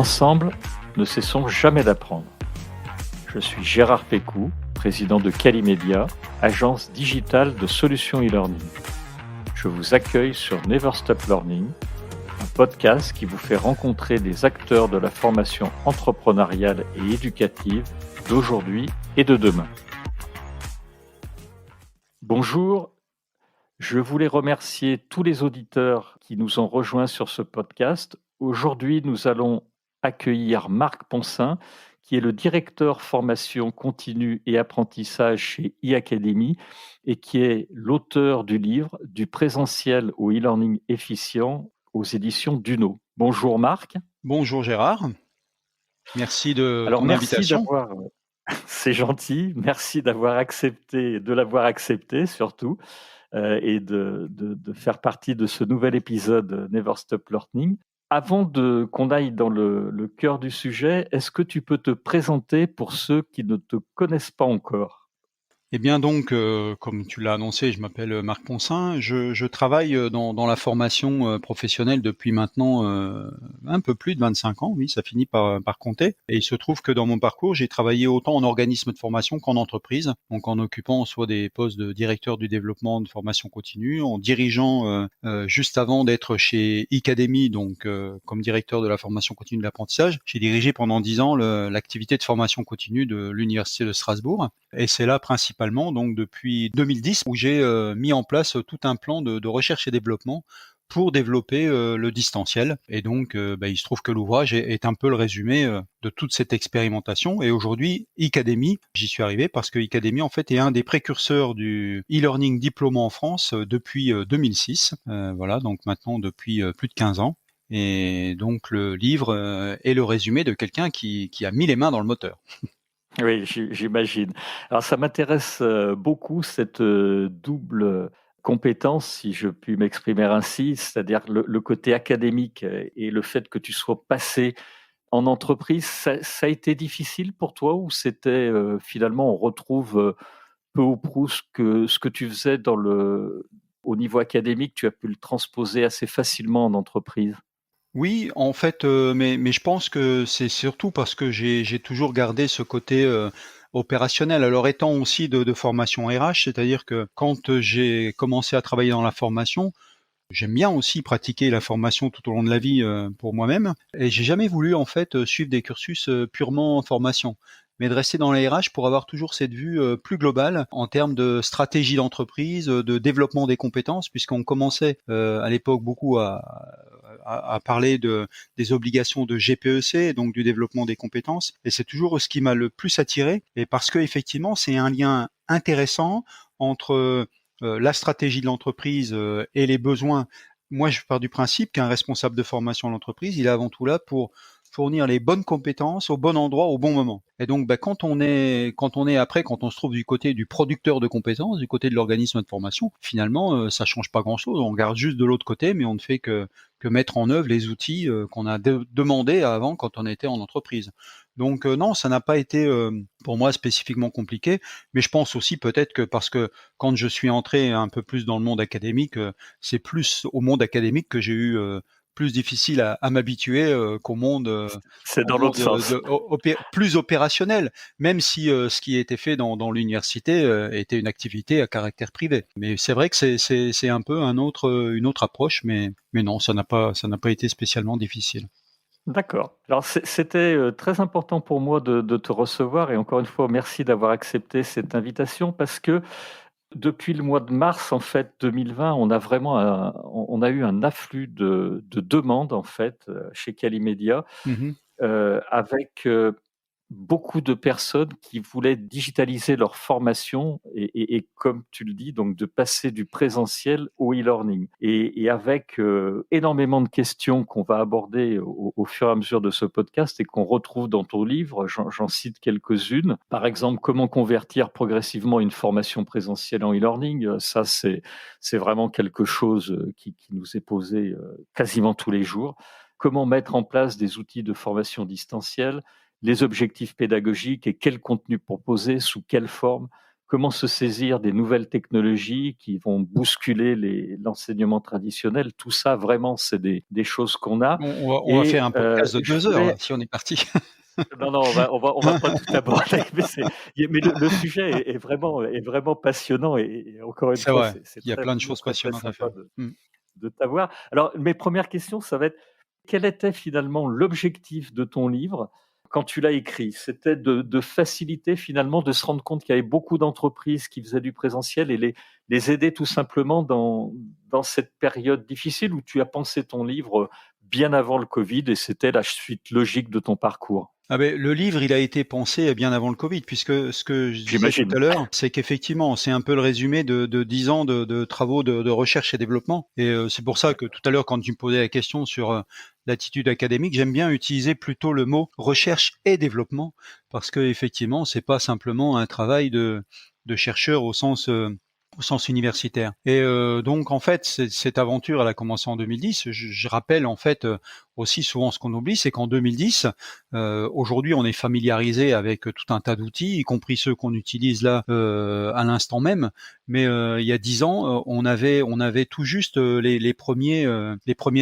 Ensemble, ne cessons jamais d'apprendre. Je suis Gérard Pécou, président de Calimedia, agence digitale de solutions e-learning. Je vous accueille sur Never Stop Learning, un podcast qui vous fait rencontrer des acteurs de la formation entrepreneuriale et éducative d'aujourd'hui et de demain. Bonjour, je voulais remercier tous les auditeurs qui nous ont rejoints sur ce podcast. Aujourd'hui, nous allons accueillir Marc Poncin, qui est le directeur formation continue et apprentissage chez e-Academy et qui est l'auteur du livre « Du présentiel au e-learning efficient » aux éditions Duno. Bonjour Marc. Bonjour Gérard, merci de ton Merci invitation. d'avoir, c'est gentil, merci de l'avoir accepté surtout, et de faire partie de ce nouvel épisode Never Stop Learning. Avant qu'on aille dans le cœur du sujet, est-ce que tu peux te présenter pour ceux qui ne te connaissent pas encore ? Eh bien donc, comme tu l'as annoncé, je m'appelle Marc Poncin. Je travaille dans la formation professionnelle depuis maintenant un peu plus de 25 ans, oui, ça finit par compter. Et il se trouve que dans mon parcours, j'ai travaillé autant en organisme de formation qu'en entreprise, donc en occupant soit des postes de directeur du développement de formation continue, en dirigeant juste avant d'être chez e-Academy, donc comme directeur de la formation continue de l'apprentissage. J'ai dirigé pendant 10 ans l'activité de formation continue de l'Université de Strasbourg. Et c'est là principalement, donc depuis 2010, où j'ai mis en place tout un plan de recherche et développement pour développer le distanciel. Et donc, il se trouve que l'ouvrage est un peu le résumé de toute cette expérimentation. Et aujourd'hui, e-Academy, j'y suis arrivé parce que e-Academy, en fait, est un des précurseurs du e-learning diplômant en France depuis 2006. Voilà, donc maintenant depuis plus de 15 ans. Et donc, le livre est le résumé de quelqu'un qui a mis les mains dans le moteur. Oui, j'imagine. Alors ça m'intéresse beaucoup cette double compétence, si je puis m'exprimer ainsi, c'est-à-dire le côté académique et le fait que tu sois passé en entreprise. Ça a été difficile pour toi ou c'était finalement on retrouve peu ou prou ce que tu faisais au niveau académique, tu as pu le transposer assez facilement en entreprise? Oui, en fait, mais je pense que c'est surtout parce que j'ai toujours gardé ce côté, opérationnel. Alors étant aussi de formation RH, c'est-à-dire que quand, j'ai commencé à travailler dans la formation, j'aime bien aussi pratiquer la formation tout au long de la vie, pour moi-même et j'ai jamais voulu en fait, suivre des cursus, purement formation, mais de rester dans la RH pour avoir toujours cette vue, plus globale en termes de stratégie d'entreprise, de développement des compétences puisqu'on commençait, à l'époque beaucoup à parler des obligations de GPEC, donc du développement des compétences. Et c'est toujours ce qui m'a le plus attiré, et parce que effectivement, c'est un lien intéressant entre la stratégie de l'entreprise et les besoins. Moi, je pars du principe qu'un responsable de formation de l'entreprise, il est avant tout là pour fournir les bonnes compétences au bon endroit au bon moment. Et donc, quand on se trouve du côté du producteur de compétences, du côté de l'organisme de formation, finalement, ça change pas grand-chose. On regarde juste de l'autre côté, mais on ne fait que mettre en œuvre les outils qu'on a demandé avant quand on était en entreprise. Donc non, ça n'a pas été pour moi spécifiquement compliqué, mais je pense aussi peut-être que parce que quand je suis entré un peu plus dans le monde académique, c'est plus au monde académique que j'ai eu plus difficile à m'habituer C'est au dans l'autre monde sens. plus opérationnel, même si ce qui a été fait dans l'université était une activité à caractère privé. Mais c'est vrai que c'est un peu une autre approche, mais non, ça n'a pas été spécialement difficile. D'accord. Alors c'était très important pour moi de te recevoir et encore une fois, merci d'avoir accepté cette invitation parce que depuis le mois de mars, en fait, 2020, on a eu un afflux de demandes, en fait, chez Calimedia, Mmh. avec beaucoup de personnes qui voulaient digitaliser leur formation et comme tu le dis, donc de passer du présentiel au e-learning et avec, énormément de questions qu'on va aborder au fur et à mesure de ce podcast et qu'on retrouve dans ton livre. J'en cite quelques-unes. Par exemple, comment convertir progressivement une formation présentielle en e-learning? Ça, c'est vraiment quelque chose, qui nous est posé, quasiment tous les jours. Comment mettre en place des outils de formation distancielle? Les objectifs pédagogiques et quel contenu proposer, sous quelle forme, comment se saisir des nouvelles technologies qui vont bousculer l'enseignement traditionnel. Tout ça, vraiment, c'est des choses qu'on a. On va faire un podcast de Je 2 heures, voulais là, si on est parti. non, non, on va pas tout aborder, mais le sujet est vraiment passionnant et encore une C'est fois, vrai, c'est il y a très, plein de vraiment choses très, très passionnantes à faire. sympa de t'avoir. Alors, mes premières questions, ça va être, quel était finalement l'objectif de ton livre quand tu l'as écrit? C'était de faciliter finalement, de se rendre compte qu'il y avait beaucoup d'entreprises qui faisaient du présentiel et les aider tout simplement dans cette période difficile où tu as pensé ton livre bien avant le Covid et c'était la suite logique de ton parcours? Ah beh, le livre, il a été pensé bien avant le Covid, puisque ce que je disais tout J'imagine. à l'heure, c'est qu'effectivement, c'est un peu le résumé de 10 ans de travaux de recherche et développement. Et c'est pour ça que tout à l'heure, quand tu me posais la question sur l'attitude académique, j'aime bien utiliser plutôt le mot recherche et développement, parce que effectivement, c'est pas simplement un travail de chercheur au sens universitaire. Et donc en fait, cette aventure, elle a commencé en 2010. Je rappelle en fait aussi souvent ce qu'on oublie, c'est qu'en 2010, aujourd'hui, on est familiarisé avec tout un tas d'outils, y compris ceux qu'on utilise là à l'instant même. Mais il y a 10 ans, on avait tout juste les premiers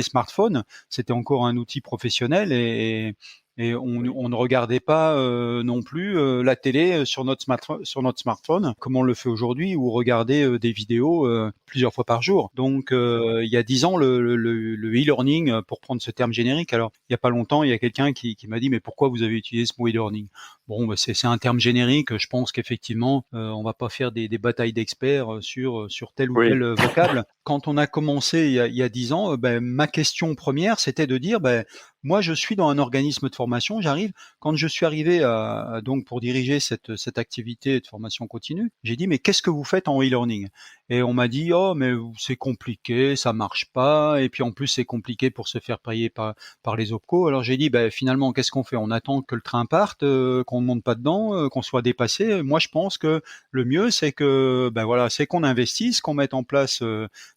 smartphones. C'était encore un outil professionnel et Oui. on ne regardait pas non plus la télé sur notre smartphone comme on le fait aujourd'hui, ou regarder des vidéos plusieurs fois par jour. Donc C'est vrai. il y a 10 ans, le e-learning, pour prendre ce terme générique. Alors il y a pas longtemps, il y a quelqu'un qui m'a dit mais pourquoi vous avez utilisé ce mot e-learning? Bon, bah, c'est un terme générique. Je pense qu'effectivement, on va pas faire des batailles d'experts sur tel ou Oui, tel vocable. Quand on a commencé il y a 10 ans, ben, ma question première, c'était de dire, ben, moi, je suis dans un organisme de formation. J'arrive Quand je suis arrivé donc pour diriger cette activité de formation continue, j'ai dit mais qu'est-ce que vous faites en e-learning? Et on m'a dit oh mais c'est compliqué, ça marche pas, et puis en plus c'est compliqué pour se faire payer par les OPCO. Alors j'ai dit ben finalement qu'est-ce qu'on fait? On attend que le train parte, qu'on ne monte pas dedans, qu'on soit dépassé. Moi je pense que le mieux c'est que ben voilà, c'est qu'on investisse, qu'on mette en place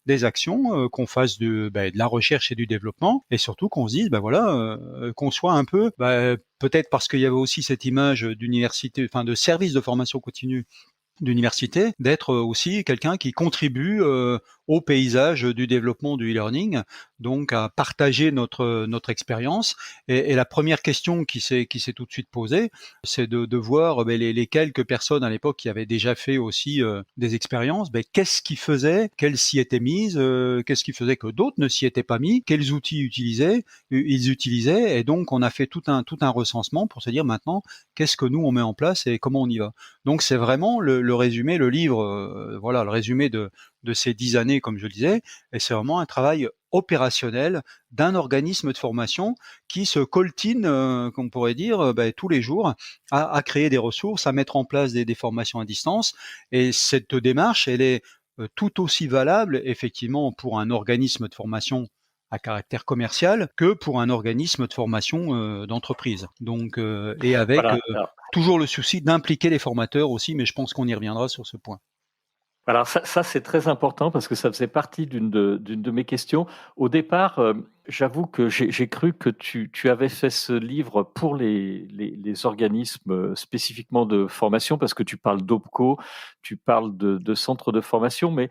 des actions, qu'on fasse de la recherche et du développement, et surtout qu'on se dise ben voilà, qu'on soit un peu peut-être parce qu'il y avait aussi cette image d'université, enfin de service de formation continue d'université, d'être aussi quelqu'un qui contribue au paysage du développement du e-learning, donc à partager notre expérience. Et la première question qui s'est tout de suite posée, c'est de voir les quelques personnes à l'époque qui avaient déjà fait aussi des expériences, qu'est-ce qui faisait qu'elles s'y étaient mises, qu'est-ce qui faisait que d'autres ne s'y étaient pas mis, quels outils ils utilisaient. Et donc on a fait tout un recensement pour se dire maintenant qu'est-ce que nous on met en place et comment on y va. Donc c'est vraiment le résumé, le livre, voilà, le résumé de ces 10 années, comme je le disais, et c'est vraiment un travail opérationnel d'un organisme de formation qui se coltine, qu'on pourrait dire, tous les jours, à créer des ressources, à mettre en place des formations à distance. Et cette démarche, elle est tout aussi valable, effectivement, pour un organisme de formation à caractère commercial que pour un organisme de formation d'entreprise. Donc, et avec voilà. toujours le souci d'impliquer les formateurs aussi, mais je pense qu'on y reviendra sur ce point. Alors ça c'est très important parce que ça faisait partie d'une de mes questions. Au départ, j'avoue que j'ai cru que tu avais fait ce livre pour les organismes, spécifiquement de formation parce que tu parles d'OPCO, tu parles de centres de formation, mais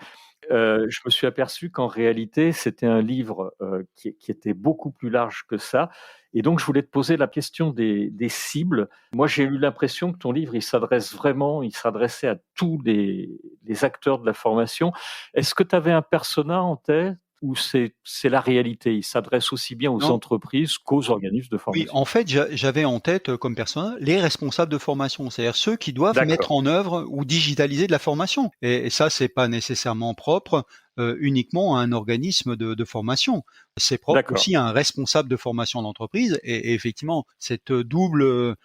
je me suis aperçu qu'en réalité, c'était un livre, qui était beaucoup plus large que ça et donc je voulais te poser la question des cibles. Moi, j'ai eu l'impression que ton livre, il s'adressait à tous les acteurs de la formation. Est-ce que tu avais un persona en tête ou c'est la réalité? Il s'adresse aussi bien aux Non, entreprises qu'aux organismes de oui, formation? en fait, j'avais en tête comme persona les responsables de formation, c'est-à-dire ceux qui doivent mettre D'accord, en œuvre ou digitaliser de la formation. Et ça, c'est pas nécessairement propre uniquement à un organisme de formation. C'est propre d'accord. aussi à un responsable de formation d'entreprise. Et effectivement, cette double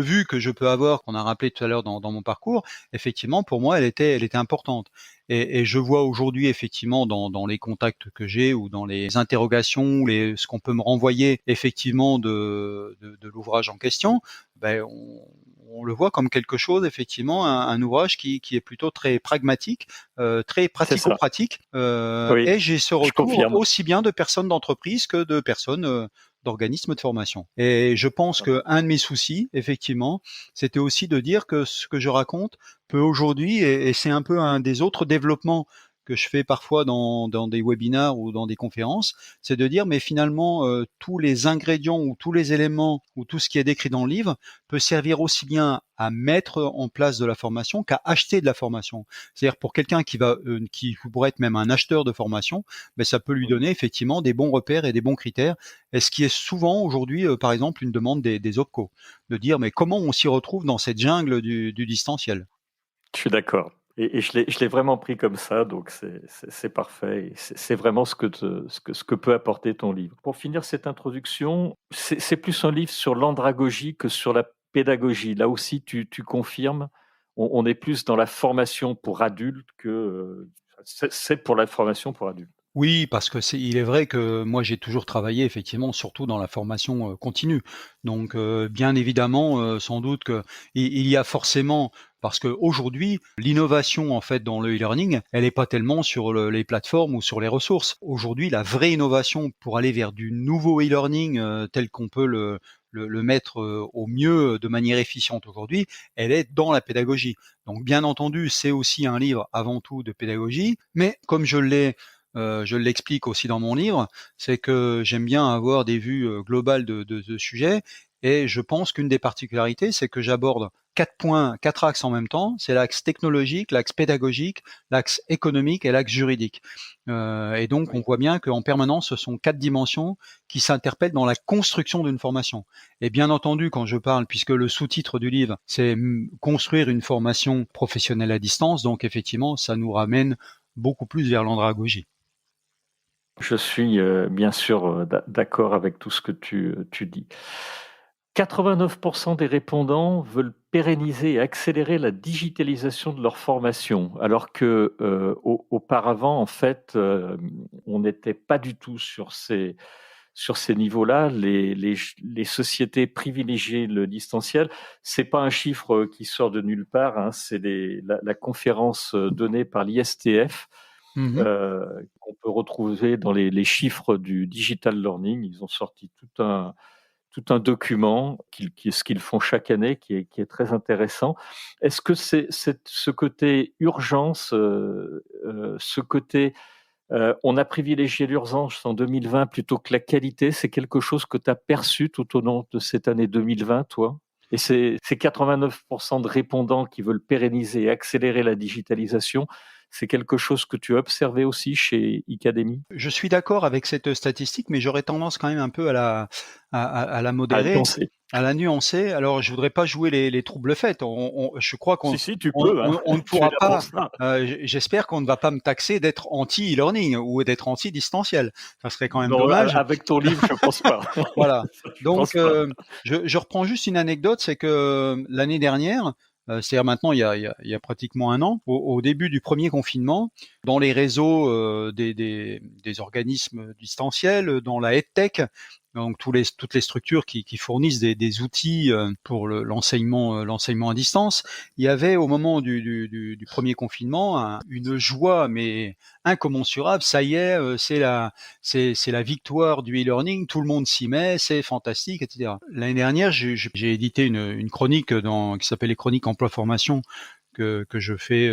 vue que je peux avoir, qu'on a rappelé tout à l'heure dans mon parcours, effectivement, pour moi, elle était importante. Et je vois aujourd'hui, effectivement, dans les contacts que j'ai ou dans les interrogations, ce qu'on peut me renvoyer effectivement de l'ouvrage en question, on le voit comme quelque chose, effectivement, un ouvrage qui est plutôt très pragmatique, très C'est ça. pratico-pratique, Oui, et j'ai ce je retour confirme. aussi bien de personnes d'entreprise que de personnes d'organismes de formation. Et je pense qu'un de mes soucis, effectivement, c'était aussi de dire que ce que je raconte peut aujourd'hui, et c'est un peu un des autres développements que je fais parfois dans des webinars ou dans des conférences, c'est de dire mais finalement tous les ingrédients ou tous les éléments ou tout ce qui est décrit dans le livre peut servir aussi bien à mettre en place de la formation qu'à acheter de la formation. C'est-à-dire pour quelqu'un qui pourrait être même un acheteur de formation, ben ça peut lui donner effectivement des bons repères et des bons critères. Et ce qui est souvent aujourd'hui, par exemple, une demande des OPCO, de dire mais comment on s'y retrouve dans cette jungle du distanciel. Je suis d'accord. Et je l'ai vraiment pris comme ça, donc c'est parfait. C'est vraiment ce que peut apporter ton livre. Pour finir cette introduction, c'est plus un livre sur l'andragogie que sur la pédagogie. Là aussi, tu confirmes, on est plus dans la formation pour adultes que c'est pour la formation pour adultes. Oui, parce que il est vrai que moi j'ai toujours travaillé effectivement surtout dans la formation continue. Donc bien évidemment, sans doute que il y a forcément parce qu'aujourd'hui, l'innovation en fait dans le e-learning, elle n'est pas tellement sur les plateformes ou sur les ressources. Aujourd'hui, la vraie innovation pour aller vers du nouveau e-learning tel qu'on peut le mettre au mieux de manière efficiente aujourd'hui, elle est dans la pédagogie. Donc bien entendu, c'est aussi un livre avant tout de pédagogie, mais comme je l'explique aussi dans mon livre, c'est que j'aime bien avoir des vues globales de sujets, et je pense qu'une des particularités, c'est que j'aborde 4 points, 4 axes en même temps. C'est l'axe technologique, l'axe pédagogique, l'axe économique et l'axe juridique. Et donc, on voit bien qu'en permanence, ce sont 4 dimensions qui s'interpellent dans la construction d'une formation. Et bien entendu, quand je parle, puisque le sous-titre du livre, c'est construire une formation professionnelle à distance, donc effectivement, ça nous ramène beaucoup plus vers l'andragogie. Je suis bien sûr d'accord avec tout ce que tu dis. 89% des répondants veulent pérenniser et accélérer la digitalisation de leur formation, alors que auparavant, en fait, on n'était pas du tout sur ces niveaux-là. Les sociétés privilégiaient le distanciel. C'est pas un chiffre qui sort de nulle part, hein, c'est la conférence donnée par l'ISTF Mmh. qu'on peut retrouver dans les chiffres du digital learning. Ils ont sorti tout un document, ce qu'ils font chaque année, qui est très intéressant. Est-ce que ce côté urgence, ce côté on a privilégié l'urgence en 2020 plutôt que la qualité, c'est quelque chose que tu as perçu tout au long de cette année 2020, toi? Et ces 89% de répondants qui veulent pérenniser et accélérer la digitalisation, c'est quelque chose que tu as observé aussi chez Icademy? Je suis d'accord avec cette statistique, mais j'aurais tendance quand même un peu à la À modérer, nuancer. à la nuancer. Alors, je voudrais pas jouer les troubles faits. Je crois Si, si, tu peux, hein. on ne Tu es pourra là pour pas. ça. J'espère qu'on ne va pas me taxer d'être anti-e-learning ou d'être anti-distanciel. Ça serait quand même Non, dommage. avec ton livre, je pense pas. Voilà. Je pense Donc, pas. je reprends juste une anecdote, c'est que l'année dernière, c'est-à-dire maintenant il y a pratiquement un an, au début du premier confinement, dans les réseaux des organismes distanciels, dans la EdTech, donc toutes les structures qui fournissent des outils pour l'enseignement à distance, il y avait au moment du premier confinement une joie mais incommensurable. Ça y est, c'est la victoire du e-learning, tout le monde s'y met, c'est fantastique, etc. L'année dernière, j'ai édité une chronique qui s'appelle les chroniques emploi formation que je fais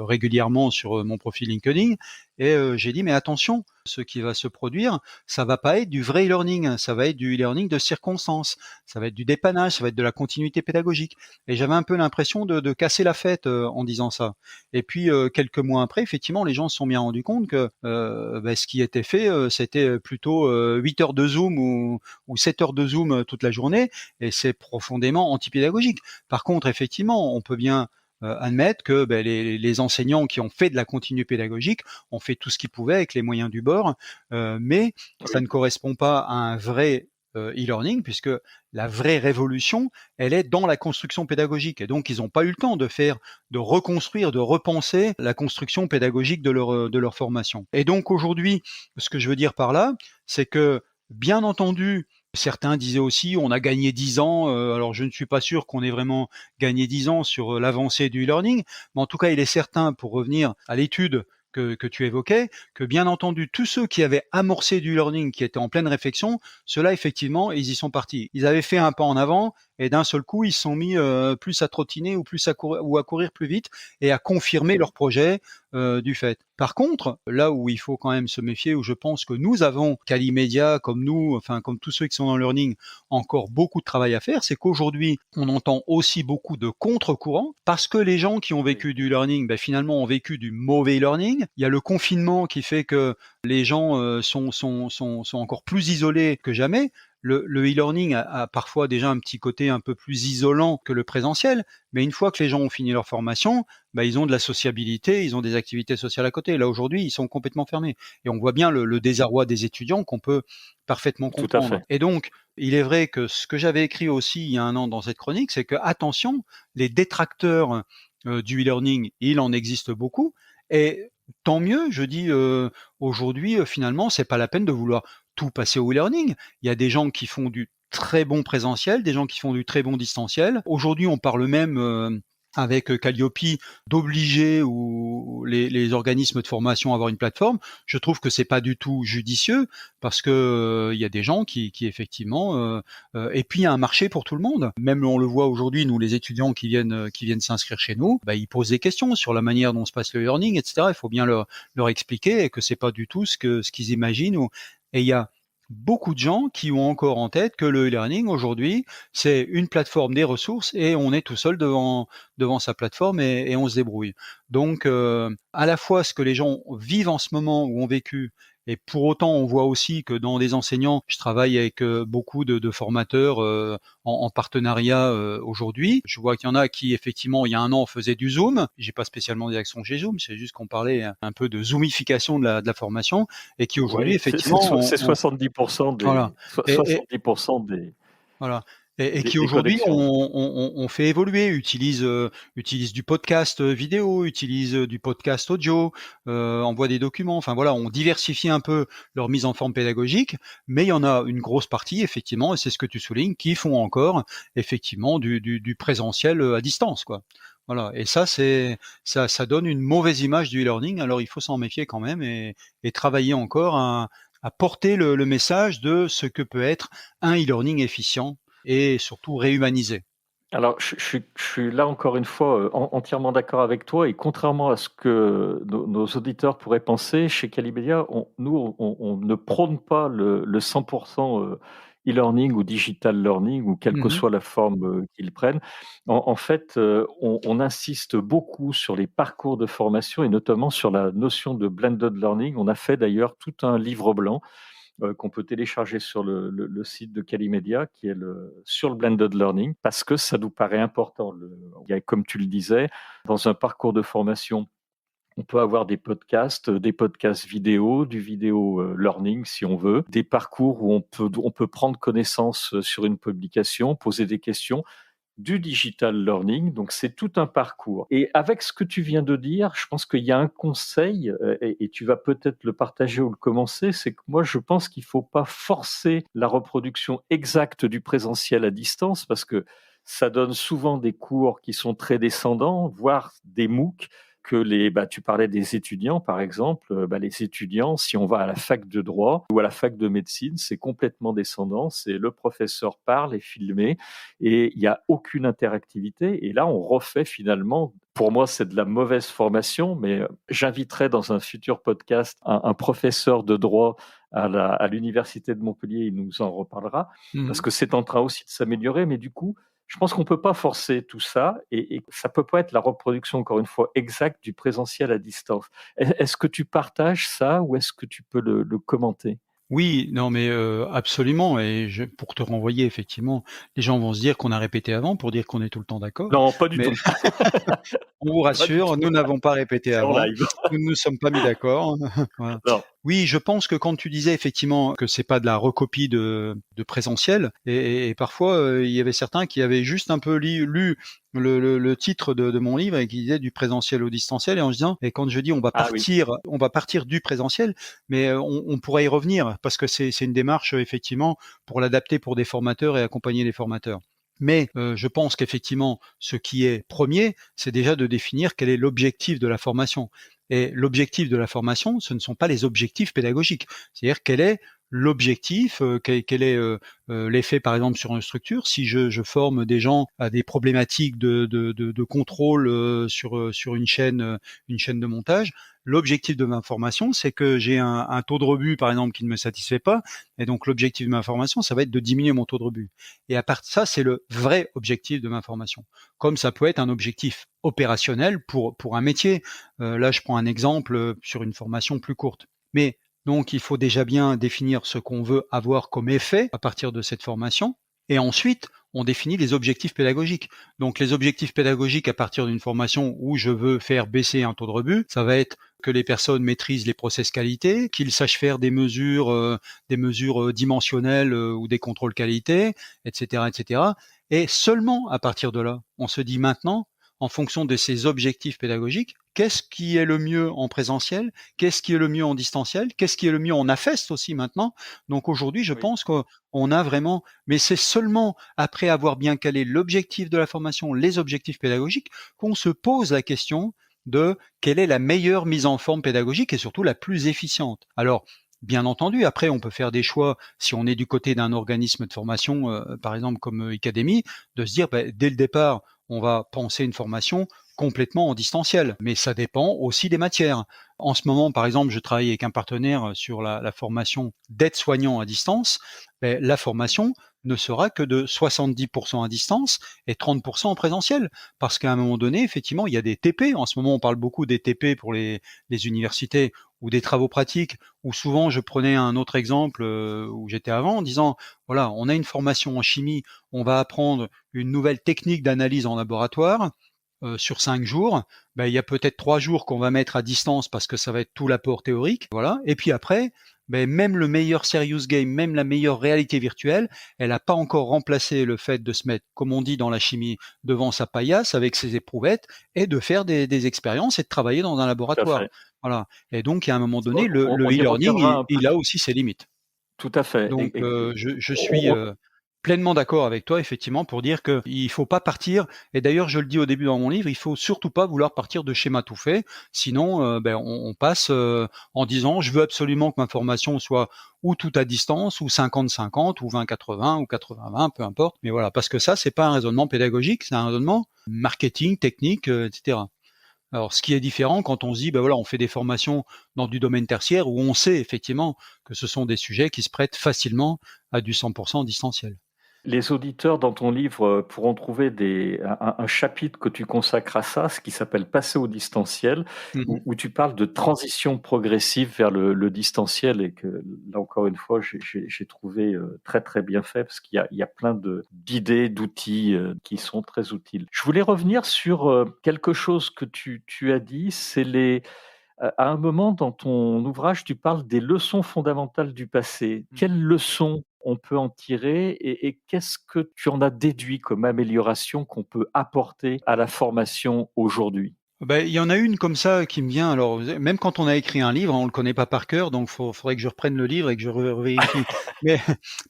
régulièrement sur mon profil LinkedIn, et j'ai dit mais attention, ce qui va se produire, ça va pas être du vrai e-learning, ça va être du e-learning de circonstance, ça va être du dépannage, ça va être de la continuité pédagogique. Et j'avais un peu l'impression de casser la fête en disant ça. Et puis quelques mois après, effectivement, les gens se sont bien rendus compte que ce qui était fait, c'était plutôt 8 heures de Zoom ou 7 heures de Zoom toute la journée, et c'est profondément antipédagogique. Par contre, effectivement, on peut bien admettre que les enseignants qui ont fait de la continue pédagogique ont fait tout ce qu'ils pouvaient avec les moyens du bord, mais ça Oui. ne correspond pas à un vrai e-learning, puisque la vraie révolution, elle est dans la construction pédagogique. Et donc, ils n'ont pas eu le temps de reconstruire, de repenser la construction pédagogique de leur formation. Et donc, aujourd'hui, ce que je veux dire par là, c'est que, bien entendu, certains disaient aussi on a gagné 10 ans. Alors je ne suis pas sûr qu'on ait vraiment gagné 10 ans sur l'avancée du e-learning, mais en tout cas il est certain, pour revenir à l'étude que tu évoquais, que bien entendu, tous ceux qui avaient amorcé du e-learning, qui étaient en pleine réflexion, ceux-là, effectivement, ils y sont partis. Ils avaient fait un pas en avant et d'un seul coup, ils se sont mis plus à trottiner ou plus à courir plus vite et à confirmer leur projet du fait. Par contre, là où il faut quand même se méfier, où je pense que nous avons, Calimedia, comme nous, enfin comme tous ceux qui sont dans le learning, encore beaucoup de travail à faire, c'est qu'aujourd'hui, on entend aussi beaucoup de contre-courants parce que les gens qui ont vécu du learning, ben, finalement, ont vécu du mauvais learning. Il y a le confinement qui fait que les gens sont encore plus isolés que jamais. Le e-learning a parfois déjà un petit côté un peu plus isolant que le présentiel, mais une fois que les gens ont fini leur formation, bah, ils ont de la sociabilité, ils ont des activités sociales à côté. Là, aujourd'hui, ils sont complètement fermés. Et on voit bien le désarroi des étudiants qu'on peut parfaitement Tout à comprendre. fait. Et donc, il est vrai que ce que j'avais écrit aussi il y a un an dans cette chronique, c'est que, attention, les détracteurs du e-learning, il en existe beaucoup. Et tant mieux, je dis, aujourd'hui, finalement, c'est pas la peine de vouloir tout passer au e-learning. Il y a des gens qui font du très bon présentiel, des gens qui font du très bon distanciel. Aujourd'hui, on parle même avec Calliope d'obliger ou les organismes de formation à avoir une plateforme. Je trouve que c'est pas du tout judicieux parce que il y a des gens qui effectivement et puis il y a un marché pour tout le monde. Même on le voit aujourd'hui, nous les étudiants qui viennent s'inscrire chez nous, bah, ils posent des questions sur la manière dont se passe le learning, etc. Il faut bien leur expliquer que c'est pas du tout ce qu'ils imaginent. Et il y a beaucoup de gens qui ont encore en tête que le e-learning aujourd'hui, c'est une plateforme des ressources et on est tout seul devant sa plateforme et on se débrouille. Donc, à la fois ce que les gens vivent en ce moment ou ont vécu, et pour autant, on voit aussi que dans des enseignants, je travaille avec beaucoup de formateurs en partenariat aujourd'hui. Je vois qu'il y en a qui, effectivement, il y a un an, faisaient du Zoom. J'ai pas spécialement des actions chez Zoom, c'est juste qu'on parlait un peu de zoomification de la formation et qui aujourd'hui, Oui, effectivement, c'est 70% voilà. des Et 70% voilà. Et qui des aujourd'hui connexions. on fait évoluer, utilise du podcast vidéo, utilise du podcast audio, envoie des documents. Enfin voilà, on diversifie un peu leur mise en forme pédagogique, mais il y en a une grosse partie effectivement, et c'est ce que tu soulignes, qui font encore effectivement du présentiel à distance, quoi. Voilà. Et ça donne une mauvaise image du e-learning. Alors il faut s'en méfier quand même et travailler encore à porter le message de ce que peut être un e-learning efficient et surtout réhumanisé. Alors, je suis là encore une fois entièrement d'accord avec toi et contrairement à ce que nos auditeurs pourraient penser, chez Calimedia, on ne prône pas le 100% e-learning ou digital learning ou quelle que Mmh. soit la forme qu'ils prennent. En fait, on insiste beaucoup sur les parcours de formation et notamment sur la notion de blended learning. On a fait d'ailleurs tout un livre blanc qu'on peut télécharger sur le site de Calimedia, qui est sur le blended learning, parce que ça nous paraît important. Il y a, comme tu le disais, dans un parcours de formation, on peut avoir des podcasts vidéo, du vidéo learning si on veut, des parcours où on peut prendre connaissance sur une publication, poser des questions, du digital learning. Donc, c'est tout un parcours. Et avec ce que tu viens de dire, je pense qu'il y a un conseil, et tu vas peut-être le partager ou le commencer, c'est que moi, je pense qu'il ne faut pas forcer la reproduction exacte du présentiel à distance parce que ça donne souvent des cours qui sont très descendants, voire des MOOC tu parlais des étudiants, par exemple, les étudiants, si on va à la fac de droit ou à la fac de médecine, c'est complètement descendant, c'est le professeur parle, est filmé, et il n'y a aucune interactivité. Et là, on refait finalement, pour moi, c'est de la mauvaise formation, mais j'inviterai dans un futur podcast un professeur de droit à l'université de Montpellier, il nous en reparlera, parce Mmh. que c'est en train aussi de s'améliorer, mais du coup, je pense qu'on ne peut pas forcer tout ça et ça ne peut pas être la reproduction, encore une fois, exacte du présentiel à distance. Est-ce que tu partages ça ou est-ce que tu peux le commenter? Oui, non mais absolument et pour te renvoyer effectivement, les gens vont se dire qu'on a répété avant pour dire qu'on est tout le temps d'accord, Non, pas du mais tout. on vous Pas du rassure, tout. nous n'avons pas répété C'est en avant, live. nous ne nous sommes pas mis d'accord. Voilà. Non. Oui, je pense que quand tu disais effectivement que c'est pas de la recopie de présentiel et parfois, il y avait certains qui avaient juste un peu lu le titre de mon livre et qui disait «Du présentiel au distanciel» et en se disant et quand je dis: Ah oui. On va partir du présentiel», mais on pourrait y revenir parce que c'est une démarche, effectivement pour l'adapter pour des formateurs et accompagner les formateurs. Mais je pense qu'effectivement, ce qui est premier, c'est déjà de définir quel est l'objectif de la formation. Et l'objectif de la formation, ce ne sont pas les objectifs pédagogiques. C'est-à-dire quel est l'objectif, quel est l'effet par exemple sur une structure. Si je forme des gens à des problématiques de contrôle sur une chaîne de montage, l'objectif de ma formation, c'est que j'ai un taux de rebut par exemple qui ne me satisfait pas, et donc l'objectif de ma formation, ça va être de diminuer mon taux de rebut. Et à part de ça, c'est le vrai objectif de ma formation. Comme ça peut être un objectif opérationnel pour un métier. Là, je prends un exemple sur une formation plus courte. Mais donc, il faut déjà bien définir ce qu'on veut avoir comme effet à partir de cette formation. Et ensuite, on définit les objectifs pédagogiques. Donc, les objectifs pédagogiques à partir d'une formation où je veux faire baisser un taux de rebut, ça va être que les personnes maîtrisent les process qualité, qu'ils sachent faire des mesures dimensionnelles ou des contrôles qualité, etc., etc. Et seulement à partir de là, on se dit maintenant, en fonction de ces objectifs pédagogiques, qu'est-ce qui est le mieux en présentiel, qu'est-ce qui est le mieux en distanciel, qu'est-ce qui est le mieux en AFEST aussi maintenant. Donc aujourd'hui, je Oui. pense qu'on a vraiment, mais c'est seulement après avoir bien calé l'objectif de la formation, les objectifs pédagogiques, qu'on se pose la question de quelle est la meilleure mise en forme pédagogique et surtout la plus efficiente. Alors, bien entendu, après, on peut faire des choix, si on est du côté d'un organisme de formation, par exemple comme Academy, de se dire, dès le départ, on va penser une formation complètement en distanciel, mais ça dépend aussi des matières. En ce moment, par exemple, je travaille avec un partenaire sur la formation d'aide-soignant à distance. La formation ne sera que de 70% à distance et 30% en présentiel, parce qu'à un moment donné, effectivement, il y a des TP. En ce moment, on parle beaucoup des TP pour les universités ou des travaux pratiques, où souvent je prenais un autre exemple où j'étais avant en disant, voilà, on a une formation en chimie, on va apprendre une nouvelle technique d'analyse en laboratoire sur 5 jours. Il y a peut-être 3 jours qu'on va mettre à distance parce que ça va être tout l'apport théorique, voilà. Et puis après, même le meilleur serious game, même la meilleure réalité virtuelle, elle n'a pas encore remplacé le fait de se mettre, comme on dit dans la chimie, devant sa paillasse avec ses éprouvettes et de faire des expériences et de travailler dans un Tout à laboratoire. fait. Voilà. Et donc, à un moment donné, On le y e-learning, reviendra un peu. il a aussi ses limites. Tout à fait. Donc, je suis On- pleinement d'accord avec toi, effectivement, pour dire qu'il faut pas partir. Et d'ailleurs, je le dis au début dans mon livre, il faut surtout pas vouloir partir de schéma tout fait. Sinon, on passe en disant, je veux absolument que ma formation soit ou tout à distance, ou 50-50, ou 20-80, ou 80-20, peu importe. Mais voilà, parce que ça, c'est pas un raisonnement pédagogique, c'est un raisonnement marketing, technique, etc. Alors, ce qui est différent quand on se dit, voilà, on fait des formations dans du domaine tertiaire où on sait effectivement que ce sont des sujets qui se prêtent facilement à du 100% distanciel. Les auditeurs dans ton livre pourront trouver un chapitre que tu consacres à ça, ce qui s'appelle Passer au distanciel, Mmh. où tu parles de transition progressive vers le distanciel et que là encore une fois, j'ai trouvé très très bien fait parce il y a plein d'idées, d'outils qui sont très utiles. Je voulais revenir sur quelque chose que tu as dit, c'est à un moment dans ton ouvrage, tu parles des leçons fondamentales du passé. Mmh. Quelles leçons on peut en tirer et qu'est-ce que tu en as déduit comme amélioration qu'on peut apporter à la formation aujourd'hui? Il y en a une comme ça qui me vient. Alors, même quand on a écrit un livre, on le connaît pas par cœur, donc faudrait que je reprenne le livre et que je revérifie. Mais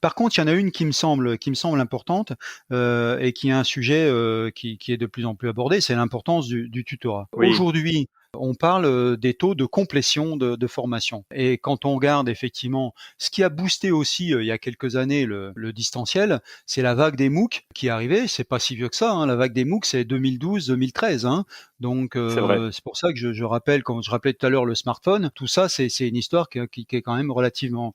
par contre, il y en a une qui me semble importante et qui est un sujet qui est de plus en plus abordé, c'est l'importance du tutorat. Oui, Aujourd'hui, on parle des taux de complétion de formation. Et quand on regarde effectivement ce qui a boosté aussi il y a quelques années le distanciel, c'est la vague des MOOC qui est arrivée. C'est pas si vieux que ça, hein. La vague des MOOC, c'est 2012-2013. Hein. Donc c'est vrai. c'est pour ça que je rappelle, comme je rappelais tout à l'heure, le smartphone, tout ça, c'est une histoire qui est quand même relativement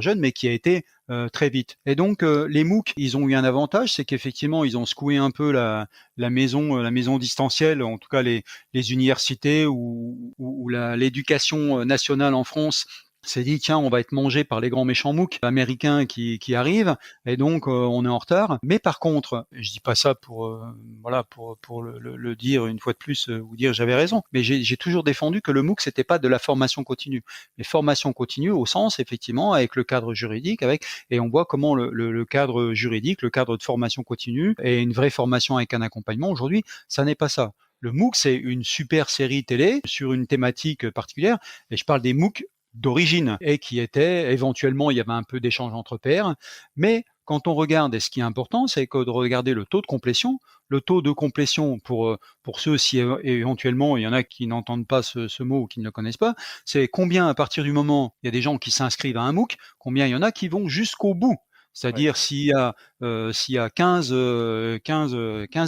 jeune, mais qui a été très vite. Et donc les MOOC, ils ont eu un avantage, c'est qu'effectivement, ils ont secoué un peu la maison distancielle, en tout cas les universités ou l'éducation nationale en France s'est dit tiens on va être mangé par les grands méchants MOOC américains qui arrivent et donc on est en retard. Mais par contre, je dis pas ça pour voilà pour le dire une fois de plus vous dire j'avais raison, mais j'ai toujours défendu que le MOOC c'était pas de la formation continue, mais formation continue au sens effectivement avec le cadre juridique et on voit comment le cadre juridique, le cadre de formation continue et une vraie formation avec un accompagnement aujourd'hui, ça n'est pas ça. Le MOOC, c'est une super série télé sur une thématique particulière, et je parle des MOOC d'origine, et qui étaient, éventuellement, il y avait un peu d'échange entre pairs, mais quand on regarde, et ce qui est important, c'est que de regarder le taux de complétion, le taux de complétion pour ceux si éventuellement il y en a qui n'entendent pas ce mot ou qui ne le connaissent pas, c'est combien à partir du moment il y a des gens qui s'inscrivent à un MOOC, combien il y en a qui vont jusqu'au bout. Ouais. C'est-à-dire s'il y a 15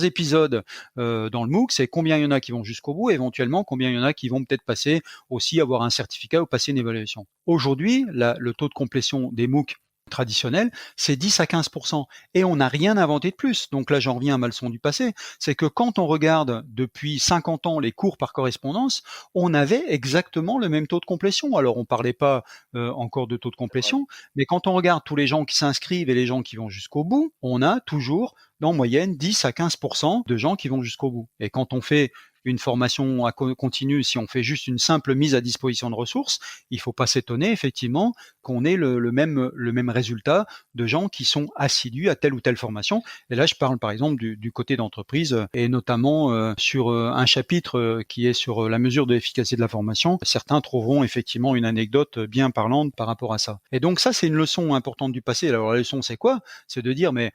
épisodes dans le MOOC, c'est combien il y en a qui vont jusqu'au bout, et éventuellement combien il y en a qui vont peut-être passer aussi avoir un certificat ou passer une évaluation. Aujourd'hui, le taux de complétion des MOOC traditionnel, c'est 10 à 15%. Et on n'a rien inventé de plus. Donc là, j'en reviens à ma leçon du passé. C'est que quand on regarde depuis 50 ans les cours par correspondance, on avait exactement le même taux de complétion. Alors, on parlait pas encore de taux de complétion, mais quand on regarde tous les gens qui s'inscrivent et les gens qui vont jusqu'au bout, on a toujours, en moyenne, 10 à 15% de gens qui vont jusqu'au bout. Et quand on fait une formation à continue, si on fait juste une simple mise à disposition de ressources, il faut pas s'étonner effectivement qu'on ait le même résultat de gens qui sont assidus à telle ou telle formation. Et là, je parle par exemple du côté d'entreprise et notamment sur un chapitre qui est sur la mesure de l'efficacité de la formation. Certains trouveront effectivement une anecdote bien parlante par rapport à ça. Et donc ça, c'est une leçon importante du passé. Alors la leçon, c'est quoi? C'est de dire, mais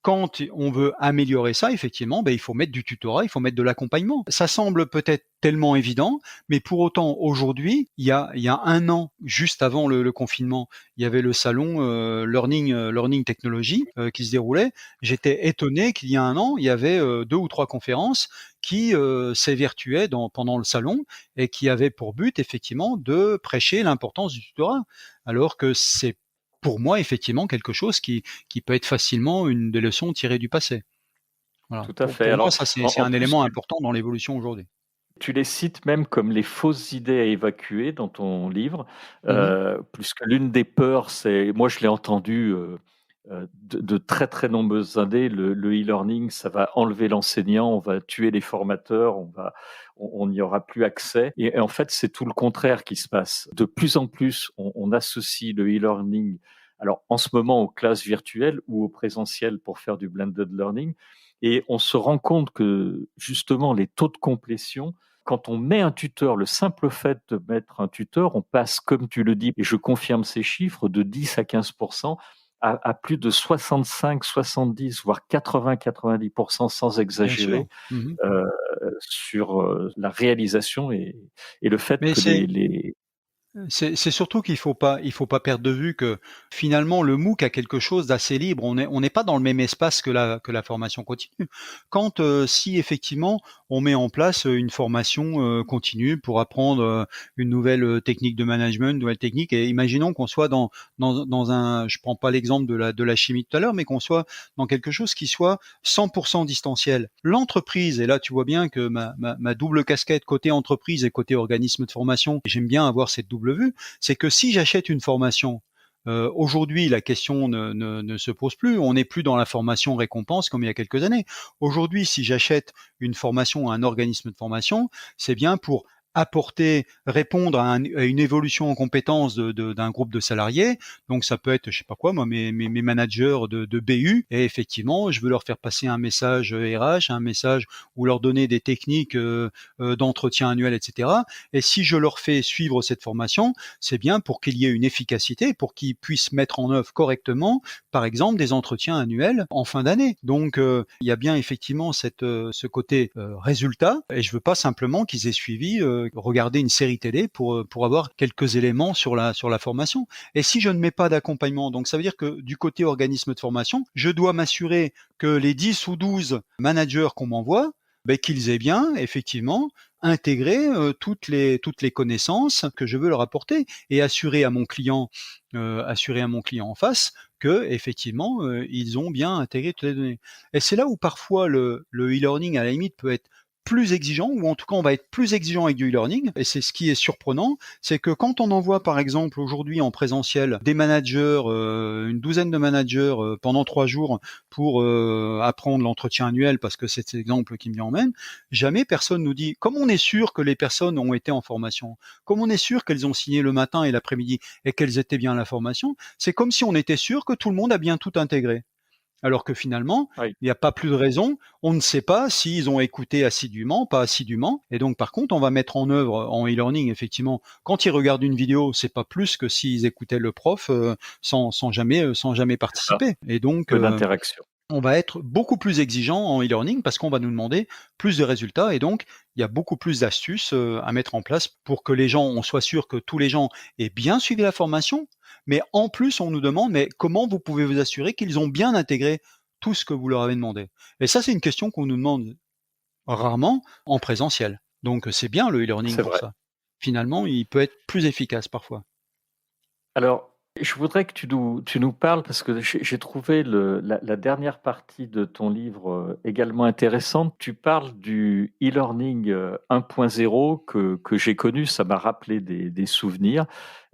quand on veut améliorer ça, effectivement, il faut mettre du tutorat, il faut mettre de l'accompagnement. Ça semble peut-être tellement évident, mais pour autant, aujourd'hui, il y a un an, juste avant le confinement, il y avait le salon Learning Technology qui se déroulait. J'étais étonné qu'il y a un an, il y avait 2 ou 3 conférences qui s'évertuaient pendant le salon et qui avaient pour but, effectivement, de prêcher l'importance du tutorat. Alors que c'est pour moi, effectivement, quelque chose qui peut être facilement une des leçons tirées du passé. Voilà. Tout à fait. Pour moi, Alors, ça, c'est en un plus, élément important dans l'évolution aujourd'hui. tu les cites même comme les fausses idées à évacuer dans ton livre, Mmh. puisque l'une des peurs, c'est, moi je l'ai entendu de très très nombreuses années, le e-learning, ça va enlever l'enseignant, on va tuer les formateurs, on n'y aura plus accès. Et en fait, c'est tout le contraire qui se passe. De plus en plus, on associe le e-learning, alors en ce moment aux classes virtuelles ou au présentiel pour faire du blended learning. Et on se rend compte que justement les taux de complétion, quand on met un tuteur, le simple fait de mettre un tuteur, on passe, comme tu le dis, et je confirme ces chiffres, de 10 à 15% à plus de 65, 70, voire 80, 90% sans Bien sûr. exagérer, Mmh. euh, sur la réalisation et le fait Mais que c'est surtout il faut pas perdre de vue que finalement le MOOC a quelque chose d'assez libre. On n'est pas dans le même espace que la formation continue. Quand si effectivement on met en place une formation continue pour apprendre une nouvelle technique de management, une nouvelle technique, et imaginons qu'on soit dans un, je prends pas l'exemple de la chimie tout à l'heure, mais qu'on soit dans quelque chose qui soit 100% distanciel. L'entreprise, et là tu vois bien que ma double casquette côté entreprise et côté organisme de formation, j'aime bien avoir cette double vue, c'est que si j'achète une formation, aujourd'hui, la question ne se pose plus. On n'est plus dans la formation récompense comme il y a quelques années. Aujourd'hui, si j'achète une formation à un organisme de formation, c'est bien pour apporter, répondre à une évolution en compétences d'un groupe de salariés. Donc ça peut être, je sais pas quoi, moi, mes managers de BU, et effectivement, je veux leur faire passer un message RH, un message ou leur donner des techniques d'entretien annuel, etc. Et si je leur fais suivre cette formation, c'est bien pour qu'il y ait une efficacité, pour qu'ils puissent mettre en œuvre correctement, par exemple, des entretiens annuels en fin d'année. Donc, il y a bien effectivement ce côté résultat, et je veux pas simplement qu'ils aient suivi, regardé une série télé pour avoir quelques éléments sur la formation. Et si je ne mets pas d'accompagnement, donc ça veut dire que du côté organisme de formation, je dois m'assurer que les 10 ou 12 managers qu'on m'envoie, qu'ils aient bien, effectivement, intégré toutes les connaissances que je veux leur apporter, et assurer à mon client en face que effectivement ils ont bien intégré toutes les données. Et c'est là où parfois le e-learning à la limite peut être plus exigeant, ou en tout cas on va être plus exigeant avec du e-learning, et c'est ce qui est surprenant, c'est que quand on envoie par exemple aujourd'hui en présentiel des managers, une douzaine de managers pendant 3 jours pour apprendre l'entretien annuel, parce que c'est cet exemple qui m'y emmène, jamais personne nous dit, comme on est sûr que les personnes ont été en formation, comme on est sûr qu'elles ont signé le matin et l'après-midi et qu'elles étaient bien à la formation, c'est comme si on était sûr que tout le monde a bien tout intégré. Alors que finalement, oui, il n'y a pas plus de raison. On ne sait pas s'ils ont écouté assidûment, pas assidûment. Et donc, par contre, on va mettre en œuvre en e-learning, effectivement, quand ils regardent une vidéo, c'est pas plus que s'ils écoutaient le prof sans jamais ça, participer. Et donc, peu d'interaction. on va être beaucoup plus exigeant en e-learning parce qu'on va nous demander plus de résultats et donc il y a beaucoup plus d'astuces à mettre en place pour que les gens, on soit sûr que tous les gens aient bien suivi la formation, mais en plus on nous demande mais comment vous pouvez vous assurer qu'ils ont bien intégré tout ce que vous leur avez demandé. Et ça c'est une question qu'on nous demande rarement en présentiel. Donc c'est bien le e-learning C'est pour vrai. ça. Finalement, il peut être plus efficace parfois. Alors, je voudrais que tu nous parles, parce que j'ai trouvé la dernière partie de ton livre également intéressante. Tu parles du e-learning 1.0 que j'ai connu, ça m'a rappelé des souvenirs,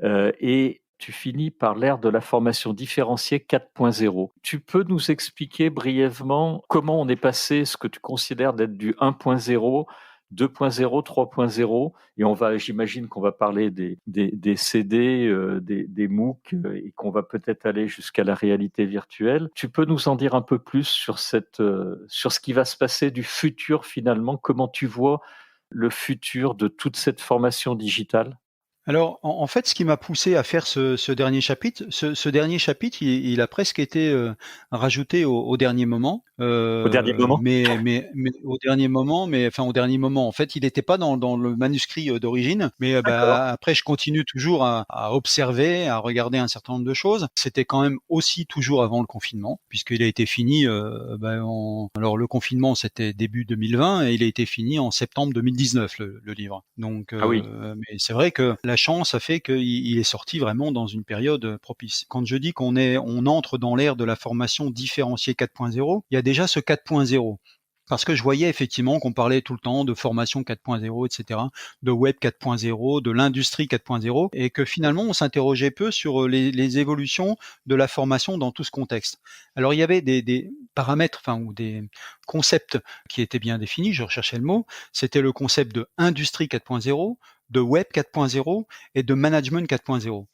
et tu finis par l'ère de la formation différenciée 4.0. Tu peux nous expliquer brièvement comment on est passé, ce que tu considères d'être du 1.0, 2.0, 3.0, et j'imagine qu'on va parler des CD, des MOOC, et qu'on va peut-être aller jusqu'à la réalité virtuelle. Tu peux nous en dire un peu plus sur sur ce qui va se passer du futur finalement? Comment tu vois le futur de toute cette formation digitale? Alors, en fait, ce qui m'a poussé à faire ce dernier chapitre, ce dernier chapitre, il a presque été rajouté au dernier moment, Au dernier moment? mais au dernier moment, mais enfin au dernier moment. En fait, il n'était pas dans le manuscrit d'origine, mais D'accord. bah, après, je continue toujours à observer, à regarder un certain nombre de choses. C'était quand même aussi toujours avant le confinement, puisqu'il a été fini. Alors le confinement, c'était début 2020 et il a été fini en septembre 2019, le livre. Donc, Ah oui. mais c'est vrai que la chance a fait qu'il est sorti vraiment dans une période propice. Quand je dis on entre dans l'ère de la formation différenciée 4.0, il y a déjà ce 4.0. Parce que je voyais effectivement qu'on parlait tout le temps de formation 4.0, etc., de web 4.0, de l'industrie 4.0, et que finalement on s'interrogeait peu sur les évolutions de la formation dans tout ce contexte. Alors il y avait des paramètres, enfin ou des concepts qui étaient bien définis. Je recherchais le mot. C'était le concept de industrie 4.0, de web 4.0 et de management 4.0.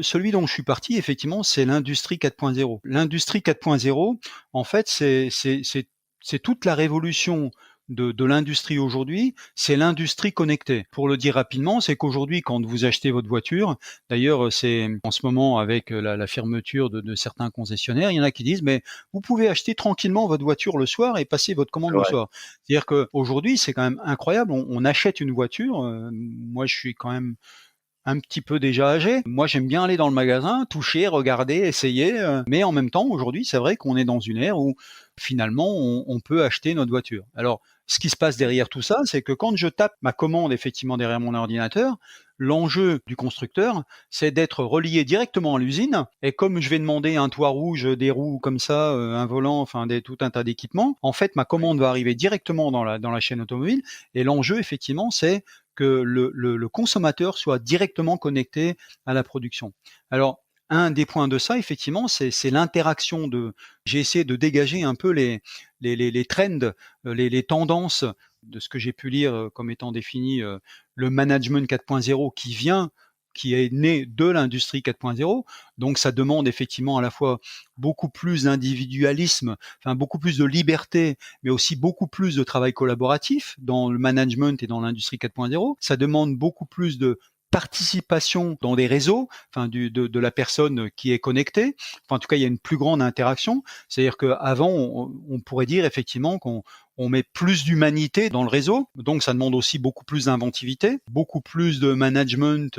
Celui dont je suis parti, effectivement, c'est l'industrie 4.0. L'industrie 4.0, en fait, c'est toute la révolution de l'industrie aujourd'hui, c'est l'industrie connectée. Pour le dire rapidement, c'est qu'aujourd'hui, quand vous achetez votre voiture, d'ailleurs, c'est en ce moment avec la fermeture de certains concessionnaires, il y en a qui disent, mais vous pouvez acheter tranquillement votre voiture le soir et passer votre C'est commande le vrai. soir. C'est-à-dire qu'aujourd'hui, c'est quand même incroyable. On achète une voiture. Moi, je suis quand même un petit peu déjà âgé. Moi, j'aime bien aller dans le magasin, toucher, regarder, essayer. Mais en même temps, aujourd'hui, c'est vrai qu'on est dans une ère où finalement, on peut acheter notre voiture. Alors, ce qui se passe derrière tout ça, c'est que quand je tape ma commande effectivement derrière mon ordinateur, l'enjeu du constructeur, c'est d'être relié directement à l'usine. Et comme je vais demander un toit rouge, des roues comme ça, un volant, enfin tout un tas d'équipements, en fait, ma Oui. commande va arriver directement dans la chaîne automobile. Et l'enjeu, effectivement, c'est que le consommateur soit directement connecté à la production. Alors, un des points de ça, effectivement, c'est l'interaction de. J'ai essayé de dégager un peu les trends, les tendances de ce que j'ai pu lire comme étant défini le management 4.0 qui est né de l'industrie 4.0. Donc, ça demande effectivement à la fois beaucoup plus d'individualisme, enfin beaucoup plus de liberté, mais aussi beaucoup plus de travail collaboratif dans le management et dans l'industrie 4.0. Ça demande beaucoup plus de participation dans des réseaux, enfin de la personne qui est connectée. Enfin, en tout cas, il y a une plus grande interaction. C'est-à-dire qu'avant, on pourrait dire effectivement qu'on met plus d'humanité dans le réseau, donc ça demande aussi beaucoup plus d'inventivité, beaucoup plus de management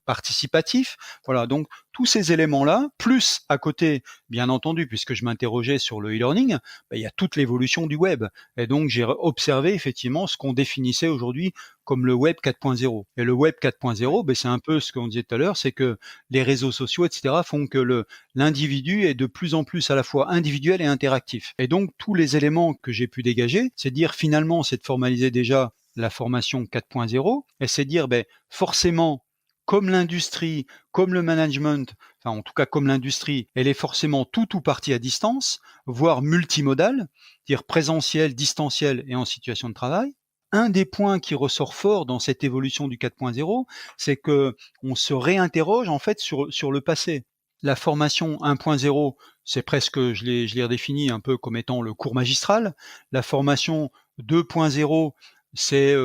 participatif. Voilà, donc tous ces éléments-là, plus à côté, bien entendu, puisque je m'interrogeais sur le e-learning, il y a toute l'évolution du web. Et donc j'ai observé effectivement ce qu'on définissait aujourd'hui comme le web 4.0. Et le web 4.0, c'est un peu ce qu'on disait tout à l'heure, c'est que les réseaux sociaux, etc., font que l'individu est de plus en plus à la fois individuel et interactif. Et donc tous les éléments que j'ai pu dégager, c'est dire finalement, c'est de formaliser déjà la formation 4.0, et c'est dire forcément, comme l'industrie, comme le management, enfin en tout cas comme l'industrie, elle est forcément tout ou partie à distance, voire multimodale, dire présentiel, distanciel et en situation de travail. Un des points qui ressort fort dans cette évolution du 4.0, c'est que on se réinterroge en fait sur le passé. La formation 1.0, c'est presque, je l'ai redéfini un peu comme étant le cours magistral. La formation 2.0, c'est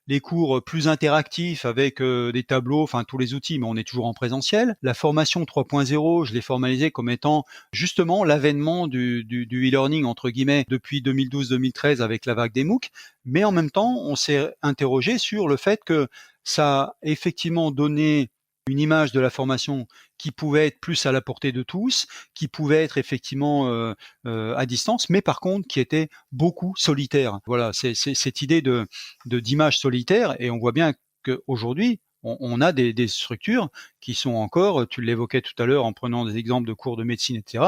les cours plus interactifs avec des tableaux, enfin tous les outils, mais on est toujours en présentiel. La formation 3.0, je l'ai formalisée comme étant justement l'avènement du e-learning entre guillemets depuis 2012-2013 avec la vague des MOOC, mais en même temps, on s'est interrogé sur le fait que ça a effectivement donné une image de la formation qui pouvait être plus à la portée de tous, qui pouvait être effectivement à distance, mais par contre qui était beaucoup solitaire. Voilà, c'est cette idée d'image solitaire, et on voit bien qu'aujourd'hui, on a des structures qui sont encore, tu l'évoquais tout à l'heure en prenant des exemples de cours de médecine, etc.,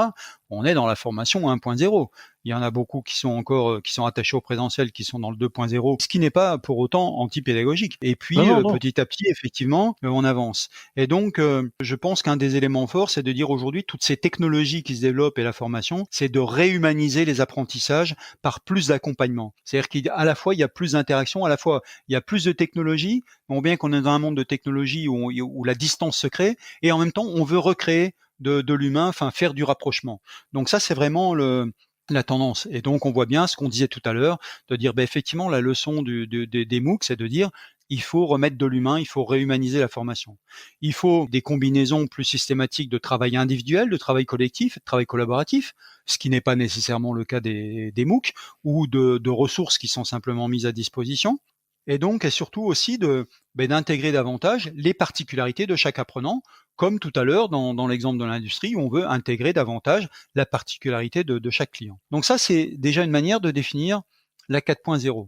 on est dans la formation 1.0. Il y en a beaucoup qui sont encore qui sont attachés au présentiel, qui sont dans le 2.0, ce qui n'est pas pour autant anti-pédagogique. Et puis Non, non, non. petit à petit, effectivement, on avance. Et donc, je pense qu'un des éléments forts, c'est de dire aujourd'hui toutes ces technologies qui se développent et la formation, c'est de réhumaniser les apprentissages par plus d'accompagnement. C'est-à-dire qu'à la fois il y a plus d'interaction, à la fois il y a plus de technologie. On voit bien qu'on est dans un monde de technologie où la distance se crée, et en même temps on veut recréer de l'humain, enfin faire du rapprochement. Donc ça, c'est vraiment la tendance. Et donc on voit bien ce qu'on disait tout à l'heure, de dire effectivement la leçon des MOOC, c'est de dire il faut remettre de l'humain, il faut réhumaniser la formation. Il faut des combinaisons plus systématiques de travail individuel, de travail collectif, de travail collaboratif, ce qui n'est pas nécessairement le cas des MOOC, ou de ressources qui sont simplement mises à disposition. Et donc, et surtout aussi d'intégrer davantage les particularités de chaque apprenant, comme tout à l'heure dans l'exemple de l'industrie, où on veut intégrer davantage la particularité de chaque client. Donc ça, c'est déjà une manière de définir la 4.0.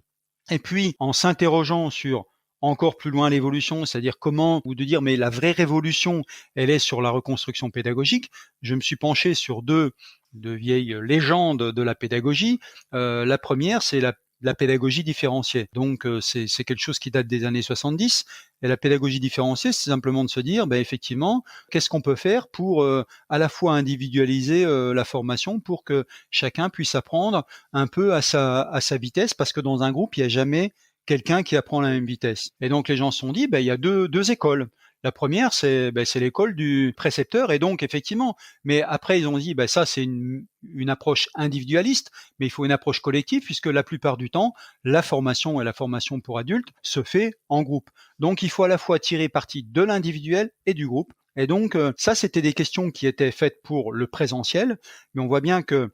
Et puis, en s'interrogeant sur encore plus loin l'évolution, c'est-à-dire comment, ou de dire, mais la vraie révolution, elle est sur la reconstruction pédagogique, je me suis penché sur deux vieilles légendes de la pédagogie. La première, c'est la pédagogie différenciée. Donc, c'est quelque chose qui date des années 70. Et la pédagogie différenciée, c'est simplement de se dire, effectivement, qu'est-ce qu'on peut faire pour à la fois individualiser la formation pour que chacun puisse apprendre un peu à sa vitesse, parce que dans un groupe, il n'y a jamais quelqu'un qui apprend à la même vitesse. Et donc, les gens se sont dit, il y a deux écoles. La première, c'est l'école du précepteur, et donc effectivement, mais après ils ont dit, ça c'est une approche individualiste, mais il faut une approche collective, puisque la plupart du temps, la formation et la formation pour adultes se fait en groupe. Donc il faut à la fois tirer parti de l'individuel et du groupe. Et donc ça, c'était des questions qui étaient faites pour le présentiel, mais on voit bien que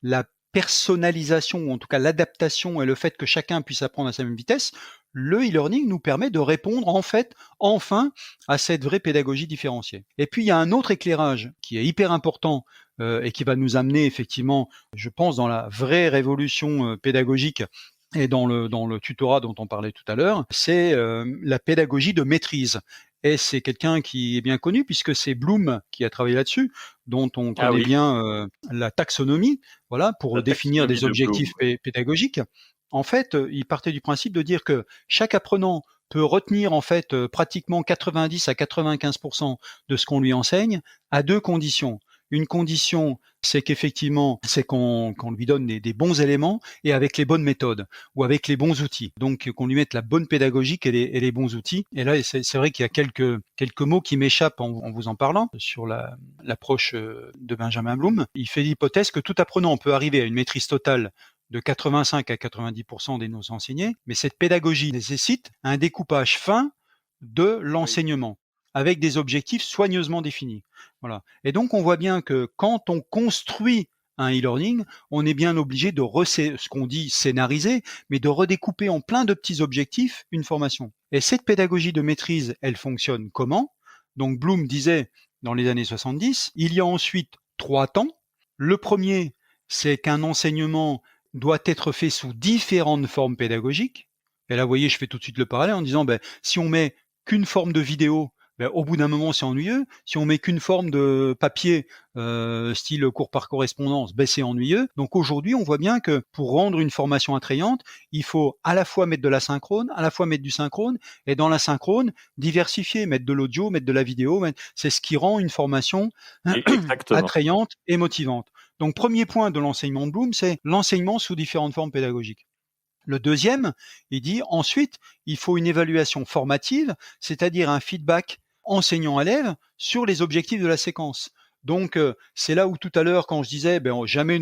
la personnalisation, ou en tout cas l'adaptation et le fait que chacun puisse apprendre à sa même vitesse, le e-learning nous permet de répondre enfin à cette vraie pédagogie différenciée. Et puis il y a un autre éclairage qui est hyper important et qui va nous amener effectivement, je pense, dans la vraie révolution pédagogique et dans le tutorat dont on parlait tout à l'heure, c'est la pédagogie de maîtrise. Et c'est quelqu'un qui est bien connu, puisque c'est Bloom qui a travaillé là-dessus, dont on connaît bien la taxonomie, voilà, pour définir des objectifs pédagogiques. En fait, il partait du principe de dire que chaque apprenant peut retenir en fait pratiquement 90 à 95% de ce qu'on lui enseigne à deux conditions. Une condition, c'est qu'effectivement, c'est qu'on lui donne des bons éléments et avec les bonnes méthodes ou avec les bons outils. Donc, qu'on lui mette la bonne pédagogique et les bons outils. Et là, c'est vrai qu'il y a quelques mots qui m'échappent en vous en parlant sur l'approche de Benjamin Bloom. Il fait l'hypothèse que tout apprenant peut arriver à une maîtrise totale de 85 à 90% des notions enseignées, mais cette pédagogie nécessite un découpage fin de l'enseignement, avec des objectifs soigneusement définis. Voilà. Et donc, on voit bien que quand on construit un e-learning, on est bien obligé de ce qu'on dit scénariser, mais de redécouper en plein de petits objectifs une formation. Et cette pédagogie de maîtrise, elle fonctionne comment? Donc, Bloom disait dans les années 70, il y a ensuite 3 temps. Le premier, c'est qu'un enseignement doit être fait sous différentes formes pédagogiques. Et là, vous voyez, je fais tout de suite le parallèle en disant, si on met qu'une forme de vidéo, au bout d'un moment, c'est ennuyeux. Si on met qu'une forme de papier, style cours par correspondance, c'est ennuyeux. Donc aujourd'hui, on voit bien que pour rendre une formation attrayante, il faut à la fois mettre de l'asynchrone, à la fois mettre du synchrone, et dans l'asynchrone, diversifier, mettre de l'audio, mettre de la vidéo. C'est ce qui rend une formation attrayante et motivante. Donc, premier point de l'enseignement de Bloom, c'est l'enseignement sous différentes formes pédagogiques. Le deuxième, il dit ensuite, il faut une évaluation formative, c'est-à-dire un feedback enseignant-élève sur les objectifs de la séquence. Donc, c'est là où tout à l'heure, quand je disais, jamais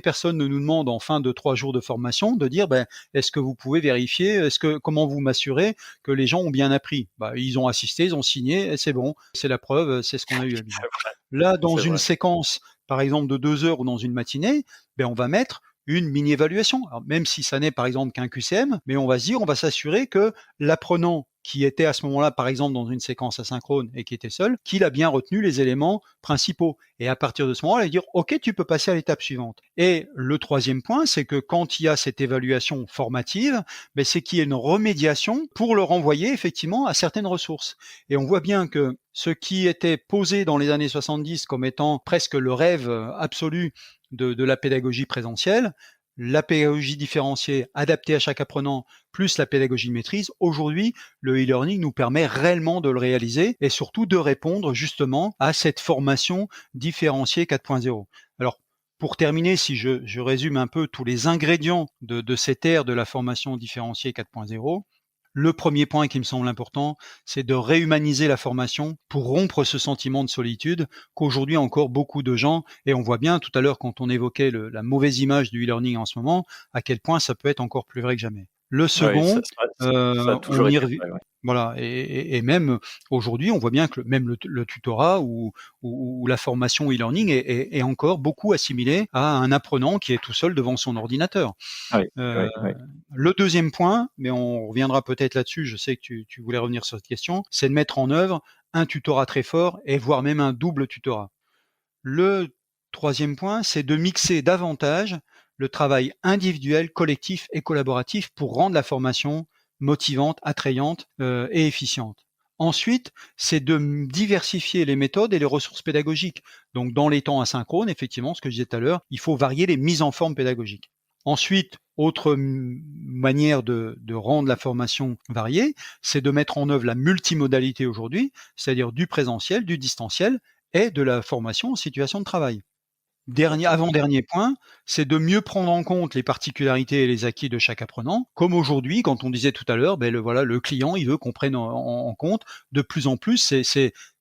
personne ne nous demande en fin de 3 jours de formation de dire, est-ce que vous pouvez vérifier, comment vous m'assurez que les gens ont bien appris? Ils ont assisté, ils ont signé, et c'est bon, c'est la preuve, c'est ce qu'on a eu à C'est dire. vrai, Là, dans c'est une vrai. séquence, par exemple, de 2 heures ou dans une matinée, on va mettre une mini-évaluation. Alors, même si ça n'est par exemple qu'un QCM, mais on va se dire, on va s'assurer que l'apprenant qui était à ce moment-là, par exemple, dans une séquence asynchrone et qui était seul, qu'il a bien retenu les éléments principaux. Et à partir de ce moment-là, il va dire, OK, tu peux passer à l'étape suivante. Et le troisième point, c'est que quand il y a cette évaluation formative, c'est qu'il y ait une remédiation pour le renvoyer effectivement à certaines ressources. Et on voit bien que ce qui était posé dans les années 70 comme étant presque le rêve absolu de la pédagogie présentielle, la pédagogie différenciée adaptée à chaque apprenant, plus la pédagogie de maîtrise, aujourd'hui, le e-learning nous permet réellement de le réaliser et surtout de répondre justement à cette formation différenciée 4.0. Alors, pour terminer, si je résume un peu tous les ingrédients de cette ère de la formation différenciée 4.0, le premier point qui me semble important, c'est de réhumaniser la formation pour rompre ce sentiment de solitude qu'aujourd'hui encore beaucoup de gens, et on voit bien tout à l'heure quand on évoquait la mauvaise image du e-learning en ce moment, à quel point ça peut être encore plus vrai que jamais. Le Oui, second, ça a on toujours y été revient. vrai, ouais. Voilà, et même aujourd'hui, on voit bien que même le tutorat ou la formation e-learning est encore beaucoup assimilé à un apprenant qui est tout seul devant son ordinateur. Oui, Euh, oui, oui. le deuxième point, mais on reviendra peut-être là-dessus, je sais que tu voulais revenir sur cette question, c'est de mettre en œuvre un tutorat très fort et voire même un double tutorat. Le troisième point, c'est de mixer davantage le travail individuel, collectif et collaboratif pour rendre la formation motivante, attrayante et efficiente. Ensuite, c'est de diversifier les méthodes et les ressources pédagogiques. Donc, dans les temps asynchrones, effectivement, ce que je disais tout à l'heure, il faut varier les mises en forme pédagogiques. Ensuite, autre manière de rendre la formation variée, c'est de mettre en œuvre la multimodalité aujourd'hui, c'est-à-dire du présentiel, du distanciel et de la formation en situation de travail. Tout à fait. Avant-dernier point, c'est de mieux prendre en compte les particularités et les acquis de chaque apprenant. Comme aujourd'hui, quand on disait tout à l'heure, le client, il veut qu'on prenne en compte de plus en plus.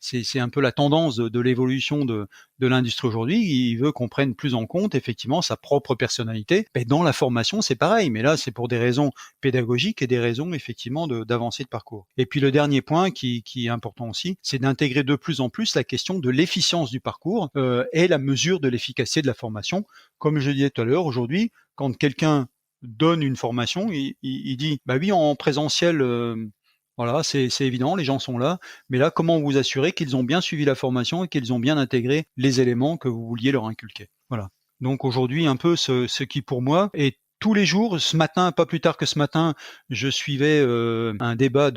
C'est un peu la tendance de l'évolution de l'industrie aujourd'hui. Il veut qu'on prenne plus en compte effectivement sa propre personnalité. Dans la formation, c'est pareil, mais là, c'est pour des raisons pédagogiques et des raisons effectivement d'avancée de parcours. Et puis le dernier point qui est important aussi, c'est d'intégrer de plus en plus la question de l'efficience du parcours et la mesure de l'efficacité de la formation. Comme je disais tout à l'heure, aujourd'hui, quand quelqu'un donne une formation, il dit, oui, en présentiel, voilà, c'est évident, les gens sont là, mais là, comment vous assurer qu'ils ont bien suivi la formation et qu'ils ont bien intégré les éléments que vous vouliez leur inculquer. Voilà. Donc aujourd'hui, un peu ce qui pour moi est tous les jours, ce matin, pas plus tard que ce matin, je suivais un débat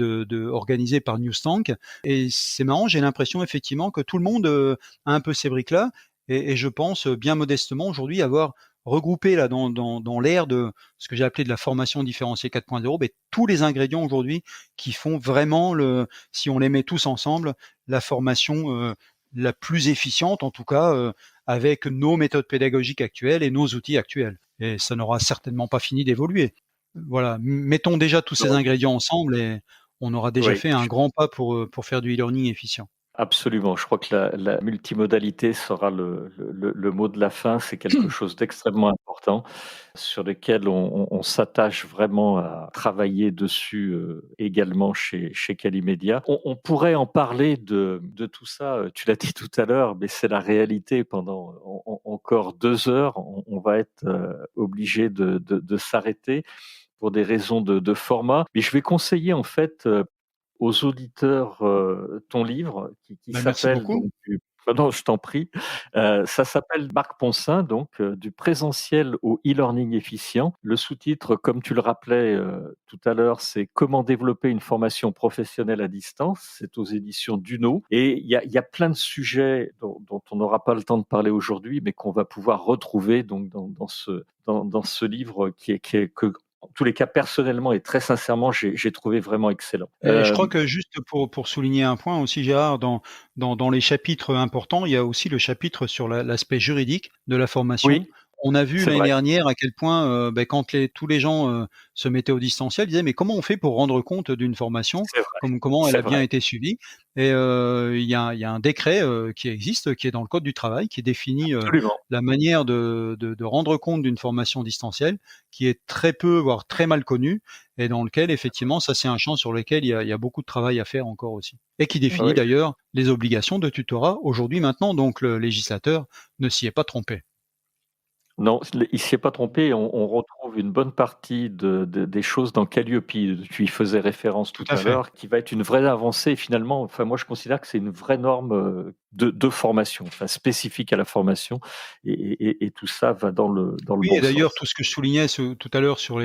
organisé par Newstank, et c'est marrant, j'ai l'impression effectivement que tout le monde a un peu ces briques-là, et je pense bien modestement aujourd'hui avoir regroupé là dans l'ère de ce que j'ai appelé de la formation différenciée 4.0, tous les ingrédients aujourd'hui qui font vraiment si on les met tous ensemble, la formation la plus efficiente, en tout cas avec nos méthodes pédagogiques actuelles et nos outils actuels. Et ça n'aura certainement pas fini d'évoluer. Voilà, mettons déjà tous ces Non, ingrédients ensemble et on aura déjà oui, fait un grand pas pour faire du e-learning efficient. absolument. Je crois que la multimodalité sera le mot de la fin. C'est quelque chose d'extrêmement important sur lequel on s'attache vraiment à travailler dessus également chez Calimedia. On pourrait en parler de tout ça. Tu l'as dit tout à l'heure, mais c'est la réalité. Pendant encore 2 heures, on va être obligé de s'arrêter pour des raisons de format. Mais je vais conseiller en fait aux auditeurs ton livre qui Merci s'appelle beaucoup. donc non, je t'en prie. Ça s'appelle Marc Ponsin, donc du présentiel au e-learning efficient. Le sous-titre, comme tu le rappelais tout à l'heure, c'est Comment développer une formation professionnelle à distance. C'est aux éditions Duno. Et il y a plein de sujets dont on n'aura pas le temps de parler aujourd'hui, mais qu'on va pouvoir retrouver donc dans ce livre que en tous les cas, personnellement et très sincèrement, j'ai trouvé vraiment excellent. Et je crois que juste pour souligner un point aussi, Gérard, dans les chapitres importants, il y a aussi le chapitre sur l'aspect juridique de la formation. Oui, On a vu C'est l'année vrai, dernière à quel point, quand tous les gens, se mettaient au distanciel, ils disaient: «Mais comment on fait pour rendre compte d'une formation? c'est vrai, Comment elle c'est a bien vrai, été suivie?» Et il y a un décret, qui existe, qui est dans le code du travail, qui définit, absolument. la manière de rendre compte d'une formation distancielle, qui est très peu, voire très mal connue et dans lequel effectivement, ça c'est un champ sur lequel il y a beaucoup de travail à faire encore aussi et qui définit Oui. d'ailleurs les obligations de tutorat aujourd'hui, maintenant, donc le législateur ne s'y est pas trompé. Non, il s'y est pas trompé. On retrouve une bonne partie des choses dans Calliope. Tu y faisais référence Tout tout à à fait. l'heure, qui va être une vraie avancée finalement. Enfin, moi, je considère que c'est une vraie norme, de formation, enfin spécifique à la formation et tout ça va dans le Oui, et bon d'ailleurs, sens. tout ce que je soulignais tout à l'heure sur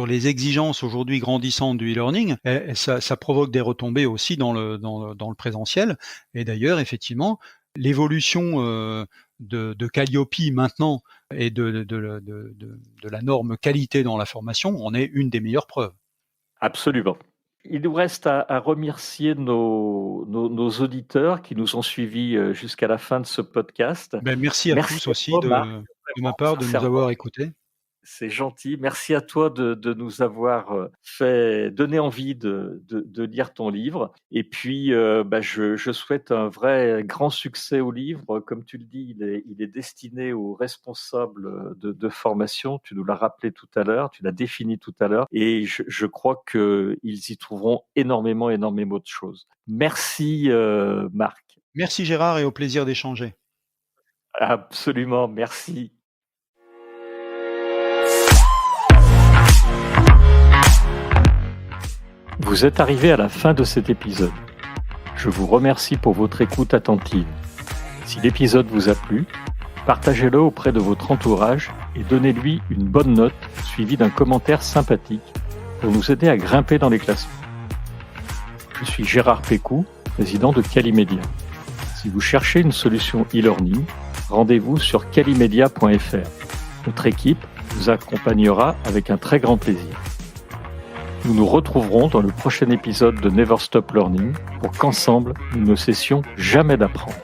les exigences aujourd'hui grandissantes du e-learning, ça provoque des retombées aussi dans le présentiel. Et d'ailleurs, effectivement, l'évolution, de Calliope maintenant et de la norme qualité dans la formation en est une des meilleures preuves. Absolument. Il nous reste à remercier nos auditeurs qui nous ont suivis, jusqu'à la fin de ce podcast. Merci à Merci tous à aussi toi Marc, de ma vraiment, part de nous sincèrement. avoir écoutés. C'est gentil. Merci à toi de nous avoir, fait donné envie de lire ton livre et puis, je souhaite un vrai grand succès au livre. Comme tu le dis, il est destiné aux responsables, de formation. Tu nous l'as rappelé tout à l'heure, tu l'as défini tout à l'heure et je crois qu'ils y trouveront énormément, énormément de choses. Merci, Marc. Merci Gérard et au plaisir d'échanger. Absolument, merci. Vous êtes arrivé à la fin de cet épisode. Je vous remercie pour votre écoute attentive. Si l'épisode vous a plu, partagez-le auprès de votre entourage et donnez-lui une bonne note suivie d'un commentaire sympathique pour nous aider à grimper dans les classements. Je suis Gérard Pécou, président de Calimedia. Si vous cherchez une solution e-learning, rendez-vous sur calimedia.fr. Notre équipe vous accompagnera avec un très grand plaisir. Nous nous retrouverons dans le prochain épisode de Never Stop Learning pour qu'ensemble, nous ne cessions jamais d'apprendre.